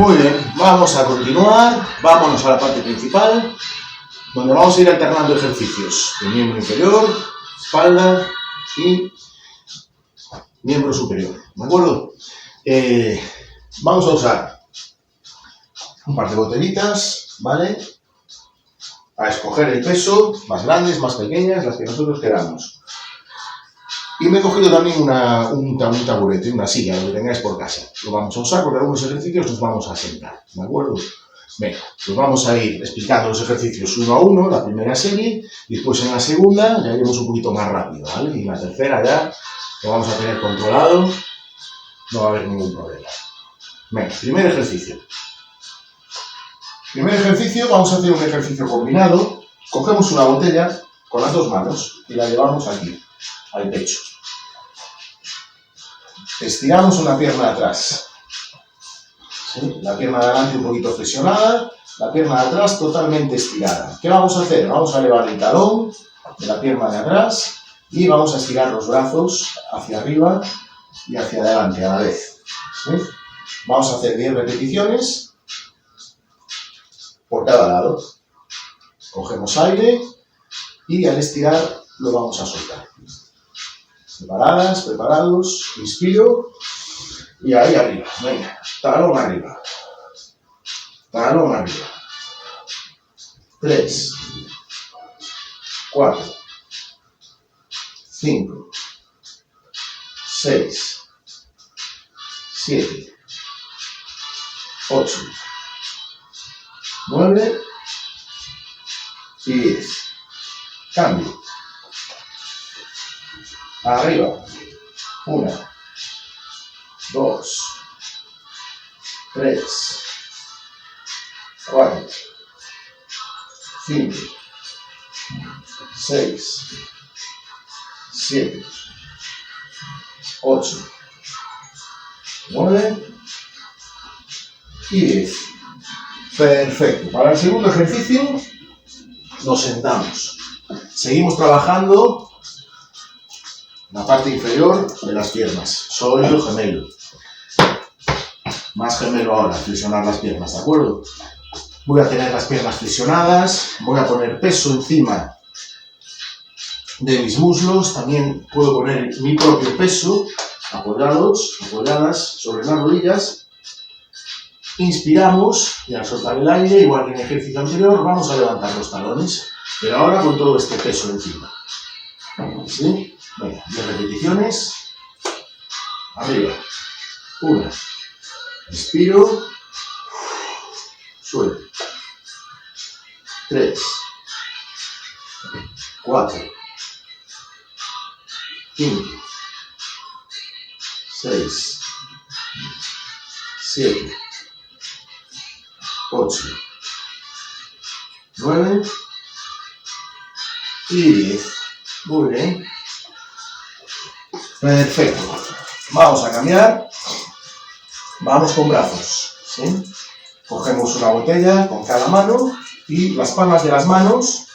Muy bien, vamos a continuar, vámonos a la parte principal, donde vamos a ir alternando ejercicios de miembro inferior, espalda y miembro superior, ¿de acuerdo? Vamos a usar un par de botellitas, ¿vale? A escoger el peso, más grandes, más pequeñas, las que nosotros queramos. Y me he cogido también un taburete, una silla, lo que tengáis por casa. Lo vamos a usar porque algunos ejercicios nos vamos a sentar, ¿de acuerdo? Venga, pues vamos a ir explicando los ejercicios uno a uno, la primera serie, y después en la segunda ya iremos un poquito más rápido, ¿vale? Y en la tercera ya lo vamos a tener controlado, no va a haber ningún problema. Venga, primer ejercicio. Primer ejercicio, vamos a hacer un ejercicio combinado. Cogemos una botella con las dos manos y la llevamos aquí, al pecho. Estiramos una pierna atrás. ¿Sí? La pierna de adelante un poquito flexionada, la pierna de atrás totalmente estirada. ¿Qué vamos a hacer? Vamos a elevar el talón de la pierna de atrás y vamos a estirar los brazos hacia arriba y hacia adelante a la vez. ¿Sí? Vamos a hacer 10 repeticiones por cada lado. Cogemos aire y al estirar lo vamos a soltar. Preparadas, preparados, inspiro y ahí arriba, venga, talón arriba, talón arriba, 3, 4, 5, 6, 7, 8, 9 y 10, cambio. Arriba, 1, 2, 3, 4, 5, 6, 7, 8, 9 y 10. Perfecto. Para el segundo ejercicio nos sentamos. Seguimos trabajando la parte inferior de las piernas, sólido gemelo. Más gemelo ahora, flexionar las piernas, ¿de acuerdo? Voy a tener las piernas flexionadas, voy a poner peso encima de mis muslos, también puedo poner mi propio peso, apoyadas sobre las rodillas. Inspiramos y al soltar el aire, igual que en el ejercicio anterior, vamos a levantar los talones, pero ahora con todo este peso encima. ¿Sí? Venga, 10 repeticiones. Arriba. 1. Inspiro. Suelto. 3. 4. 5. 6. 7. 8. 9. Y 10. Muy bien. Perfecto. Vamos a cambiar. Vamos con brazos. ¿Sí? Cogemos una botella con cada mano y las palmas de las manos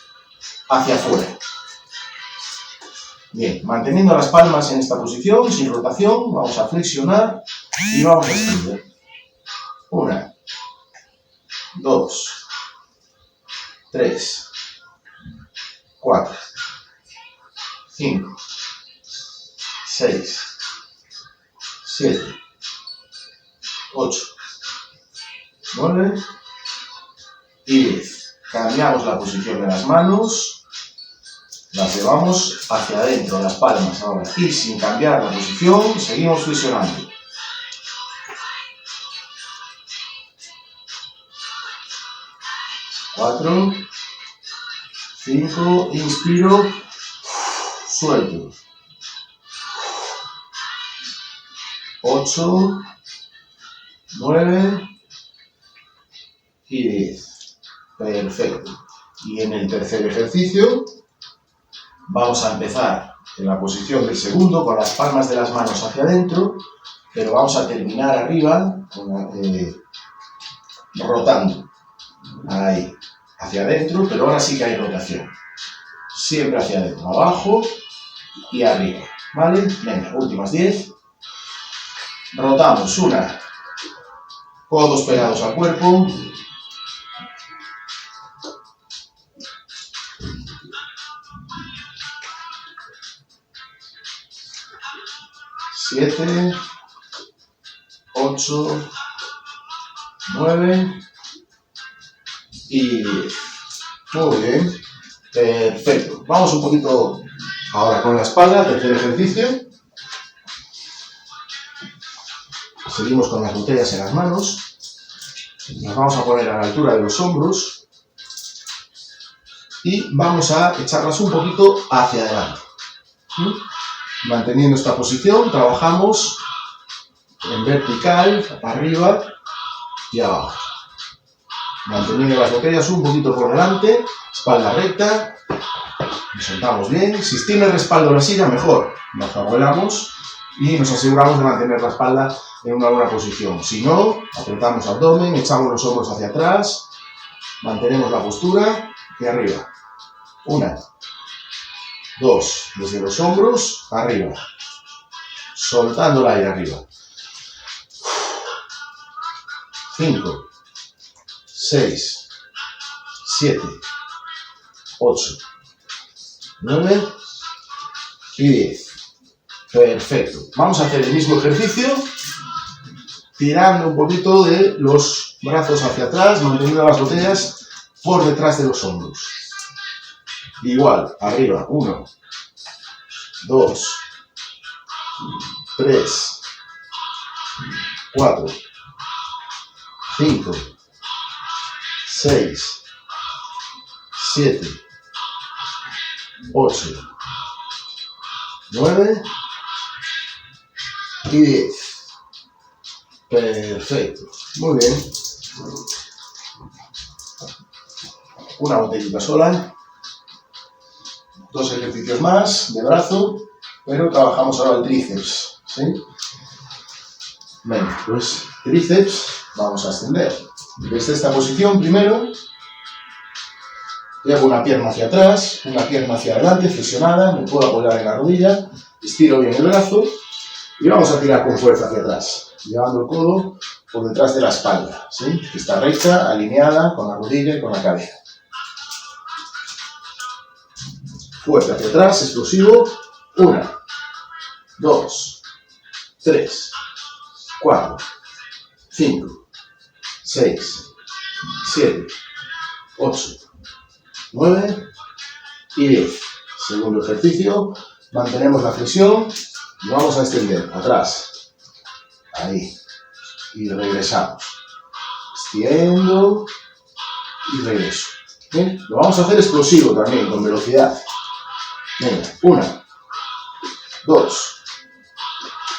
hacia afuera. Bien, manteniendo las palmas en esta posición, sin rotación, vamos a flexionar y vamos a extender. 1, 2, 3, 4, 5, 6, 7, 8, 9 y 10. Cambiamos la posición de las manos, las llevamos hacia adentro, las palmas ahora, y sin cambiar la posición, seguimos flexionando. 4, 5, inspiro, suelto. 8, 9 y 10. Perfecto. Y en el tercer ejercicio vamos a empezar en la posición del segundo con las palmas de las manos hacia adentro, pero vamos a terminar arriba rotando. Ahí, hacia adentro, pero ahora sí que hay rotación. Siempre hacia adentro, abajo y arriba. ¿Vale? Venga, últimas 10. Rotamos 1, Codos pegados al cuerpo. 7, 8, 9 y 10. Muy bien. Perfecto. Vamos un poquito ahora con la espalda, tercer ejercicio. Seguimos con las botellas en las manos. Nos vamos a poner a la altura de los hombros y vamos a echarlas un poquito hacia adelante. Manteniendo esta posición, trabajamos en vertical, arriba y abajo. Manteniendo las botellas un poquito por delante, espalda recta, nos sentamos bien. Si tiene respaldo en la silla, mejor. Nos abuelamos y nos aseguramos de mantener la espalda en una buena posición. Si no, apretamos abdomen, echamos los hombros hacia atrás, mantenemos la postura y arriba. 1, 2, desde los hombros, arriba. Soltando el aire arriba. 5, 6, 7, 8, 9 y 10. Perfecto. Vamos a hacer el mismo ejercicio, tirando un poquito de los brazos hacia atrás, manteniendo las botellas por detrás de los hombros. Igual, arriba. 1, 2, 3, 4, 5, 6, 7, 8, 9 y 10. Perfecto. Muy bien. Una botellita sola. 2 ejercicios más de brazo, pero trabajamos ahora el tríceps, ¿sí? Venga, pues tríceps vamos a extender. Desde esta posición primero, llevo una pierna hacia atrás, una pierna hacia adelante, flexionada, me puedo apoyar en la rodilla, estiro bien el brazo y vamos a tirar con fuerza hacia atrás, llevando el codo por detrás de la espalda, ¿sí? Que está recta, alineada con la rodilla y con la cadera. Fuerte hacia atrás, explosivo. 1, 2, 3, 4, 5, 6, 7, 8, 9 y 10. Segundo ejercicio, mantenemos la flexión y vamos a extender atrás. Ahí. Y regresamos. Extiendo y regreso. ¿Bien? Lo vamos a hacer explosivo también, con velocidad. Venga, 1, 2,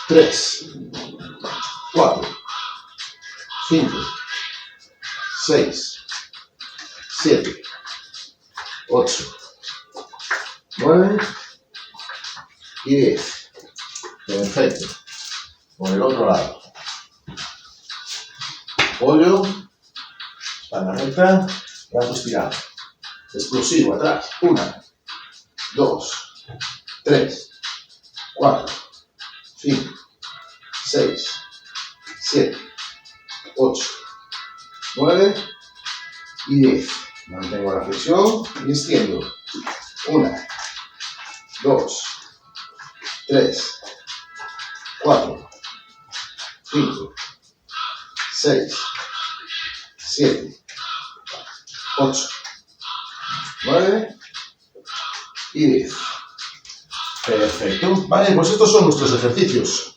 3, 4, 5, 6, 7, 8, 9 y 10. Perfecto. Por el otro lado. Apoyo, espalda recta, brazo estirado. Explosivo atrás. 1, 2, 3, 4, 5, 6, 7, 8, 9 y 10. Mantengo la flexión y extiendo. 1, 2, 3, 4, 5, 6, 7, 8, 9 y 10. Perfecto. Vale, pues estos son nuestros ejercicios.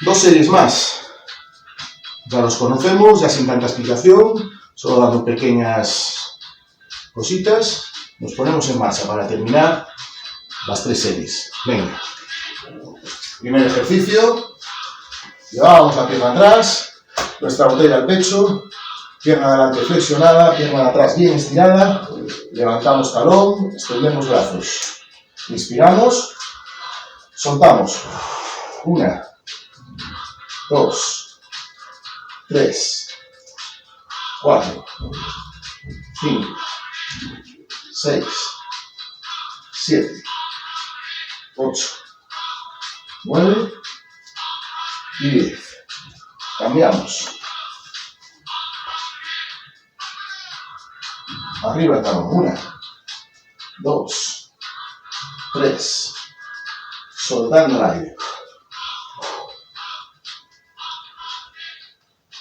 2 series más. Ya los conocemos, ya sin tanta explicación, solo dando pequeñas cositas. Nos ponemos en marcha para terminar las 3 series. Venga. Primer ejercicio. Llevamos la pierna atrás, nuestra botella al pecho, pierna adelante flexionada, pierna de atrás bien estirada, levantamos talón, extendemos brazos. Inspiramos, soltamos. 1, 2, 3, 4, 5, 6, 7, 8, 9 y 10. Cambiamos. Arriba estamos. 1, 2, 3. Soltando el aire.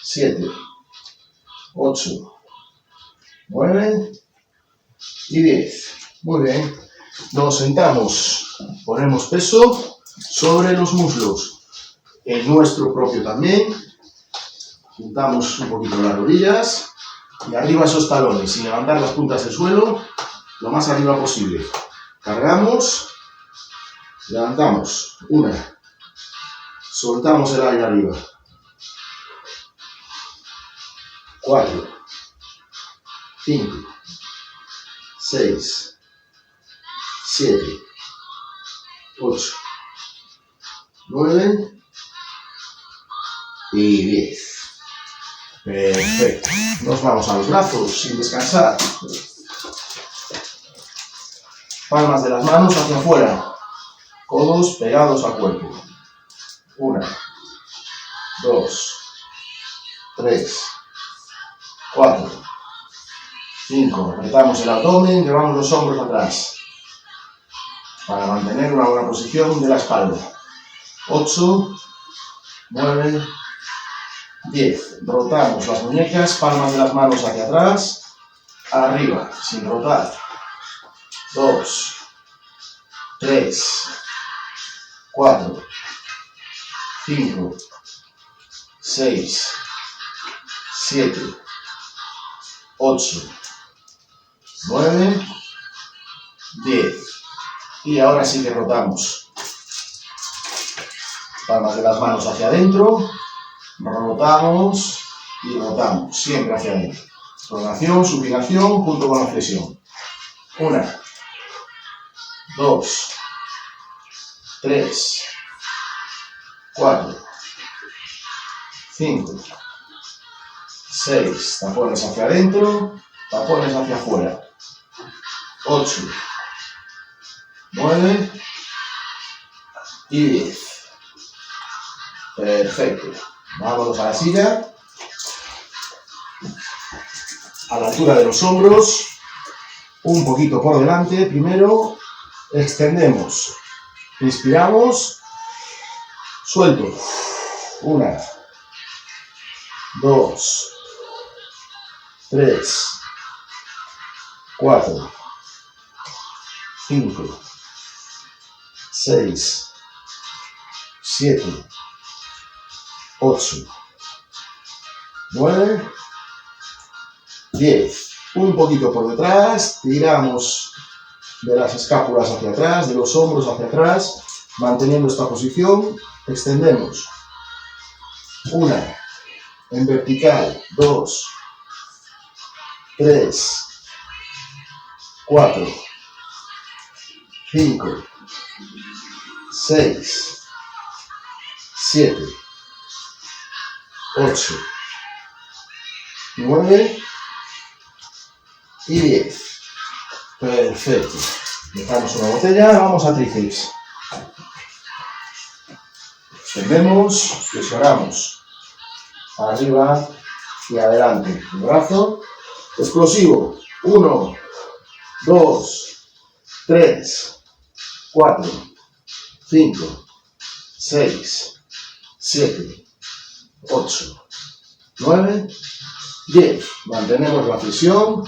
7, 8, 9 y 10. Muy bien. Nos sentamos. Ponemos peso sobre los muslos. El nuestro propio también. Juntamos un poquito las rodillas. Y arriba esos talones, sin levantar las puntas del suelo, lo más arriba posible. Cargamos. Levantamos. 1. Soltamos el aire arriba. 4, 5, 6, 7, 8, 9 y 10. Perfecto. Nos vamos a los brazos sin descansar. Palmas de las manos hacia afuera. Codos pegados al cuerpo. 1, 2, 3, 4, 5. Apretamos el abdomen, llevamos los hombros atrás para mantener una buena posición de la espalda. 8, 9, 10. Rotamos las muñecas, palmas de las manos hacia atrás, arriba, sin rotar. 2, 3, 4, 5, 6, 7, 8, 9, 10. Y ahora sí que rotamos. Palmas de las manos hacia adentro. Rotamos y rotamos. Siempre hacia adentro. Rotación, supinación, junto con la flexión. 1, 2, 3, 4, 5, 6. Tapones hacia adentro. Tapones hacia afuera. 8, 9 y 10. Perfecto. Vámonos a la silla. A la altura de los hombros. Un poquito por delante. Primero, extendemos. Inspiramos. Suelto. 1, 2, 3, 4, 5, 6, 7, 8, 9, 10. Un poquito por detrás, tiramos de las escápulas hacia atrás, de los hombros hacia atrás, manteniendo esta posición, extendemos. 1, en vertical, 2, 3, 4, 5, 6, 7, 8, 9 y 10. Perfecto. Dejamos una botella, vamos a tríceps. Extendemos, flexionamos. Arriba y adelante. El brazo explosivo. 1, 2, 3, 4, 5, 6, 7, 8, 9, 10. Mantenemos la flexión.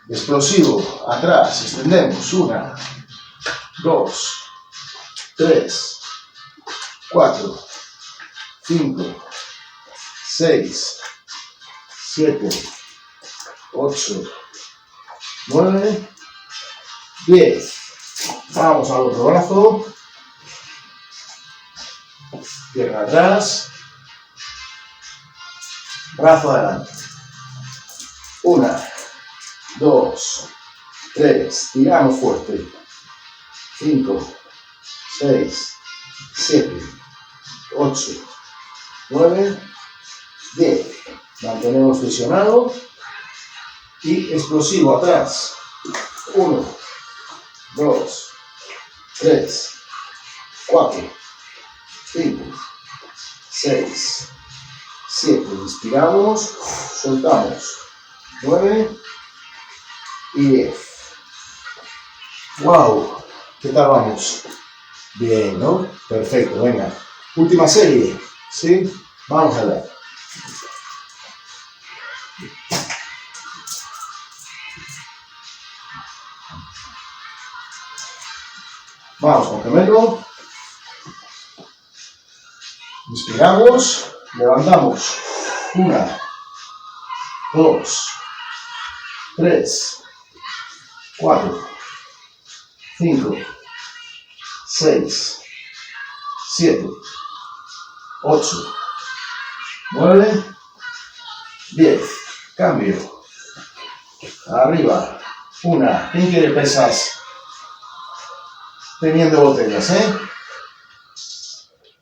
Explosivo. Atrás. Extendemos. 1, 2, 3, 4, 5, 6, 7, 8, 9, 10. Vamos al otro brazo. Pierna atrás. Brazo adelante. 1, 2, 3. Tiramos fuerte. 5, 6, 7, 8, 9, 10. Mantenemos flexionado. Y explosivo atrás. 1, 2, 3, 4, 5, 6, 7. Inspiramos, soltamos. 9 y 10. ¡Wow! ¿Qué tal vamos? Bien, ¿no? Perfecto, venga. Última serie, ¿sí? Vamos a ver. Vamos con gemelo. Inspiramos, levantamos. 1, 2, 3, 4, 5, 6, 7, 8, 9, 10. Cambio. Arriba. 1. ¿Quién quiere pesas? Teniendo botellas,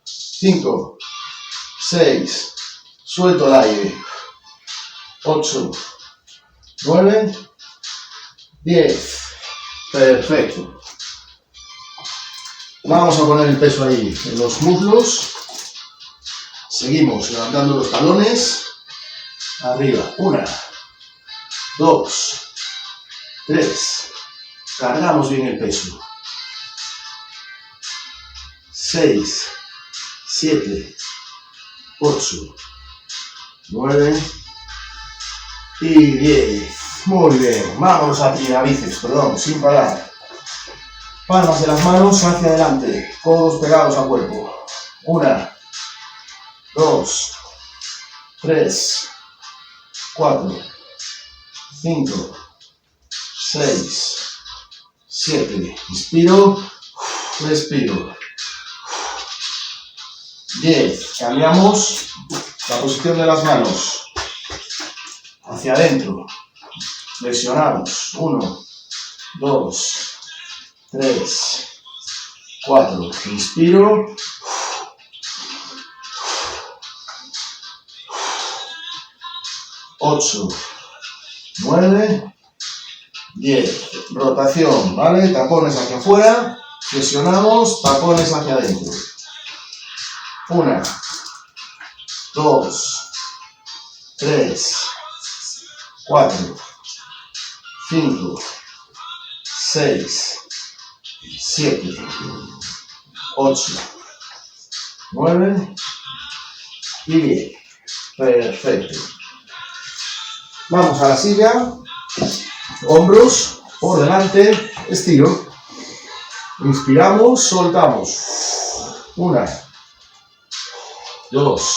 5, 6, suelto el aire. 8, 9, 10. Perfecto. Vamos a poner el peso ahí en los muslos. Seguimos levantando los talones. Arriba. 1, 2, 3. Cargamos bien el peso. 6, 7, 8, 9 y 10. Muy bien. Vámonos a bíceps, perdón, sin parar. Palmas de las manos hacia adelante, codos pegados al cuerpo. 1, 2, 3, 4, 5, 6, 7. Inspiro, respiro. 10. Cambiamos la posición de las manos. Hacia adentro. Flexionamos. 1, 2, 3, 4. Inspiro. 8, 9, 10. Rotación, ¿vale? Tapones hacia afuera. Flexionamos. Tapones hacia adentro. 1, 2, 3, 4, 5, 6, 7, 8, 9 y 10. Perfecto. Vamos a la silla. Hombros por delante. Estiro. Inspiramos, soltamos. 1, 2.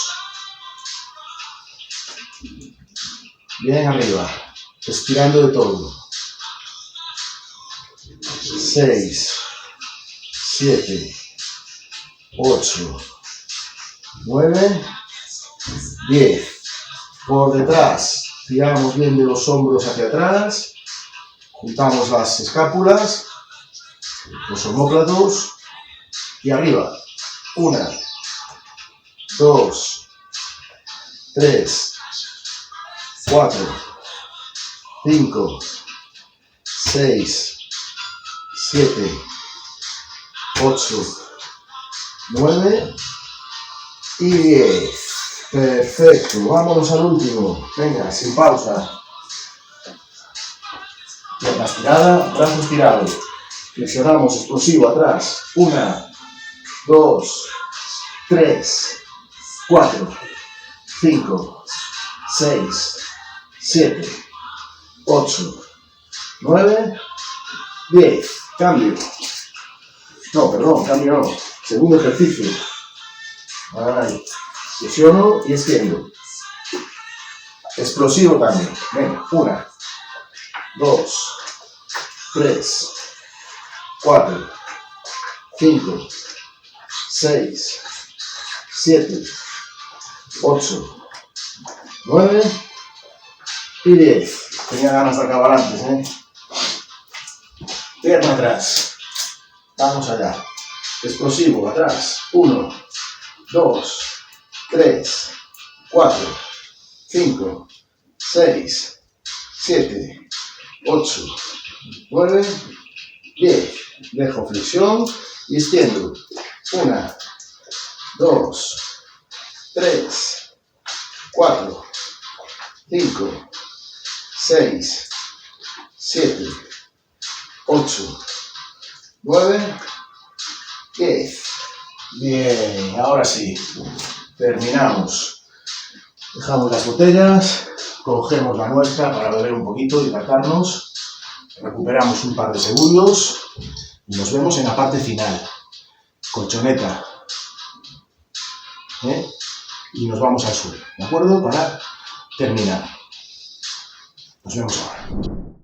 Bien arriba. Estirando de todo. 6, 7, 8, 9, 10. Por detrás. Tiramos bien de los hombros hacia atrás. Juntamos las escápulas. Los omóplatos. Y arriba. 1, 2, 3, 4, 5, 6, 7, 8, 9 y 10. Perfecto. Vámonos al último. Venga, sin pausa. Pierna estirada, brazo estirado. Flexionamos, explosivo, atrás. 1, 2, 3, 4, 5, 6, 7, 8, 9, 10. Cambio. No, perdón, cambio no. Segundo ejercicio. Ahí. Flexiono y extiendo. Explosivo también. Venga, 1, 2, 3, 4, 5, 6, 7, 8, 9 y 10. Tenía ganas de acabar antes, Pierna atrás. Vamos allá. Explosivo, atrás. 1, 2, 3, 4, 5, 6, 7, 8, 9, 10. Dejo flexión y extiendo. 1, 2, 3, 4, 5, 6, 7, 8, 9, 10. Bien, ahora sí, terminamos. Dejamos las botellas, cogemos la nuestra para beber un poquito, hidratarnos, recuperamos un par de segundos y nos vemos en la parte final. Colchoneta. Y nos vamos al suelo, ¿de acuerdo? Para terminar. Nos vemos ahora.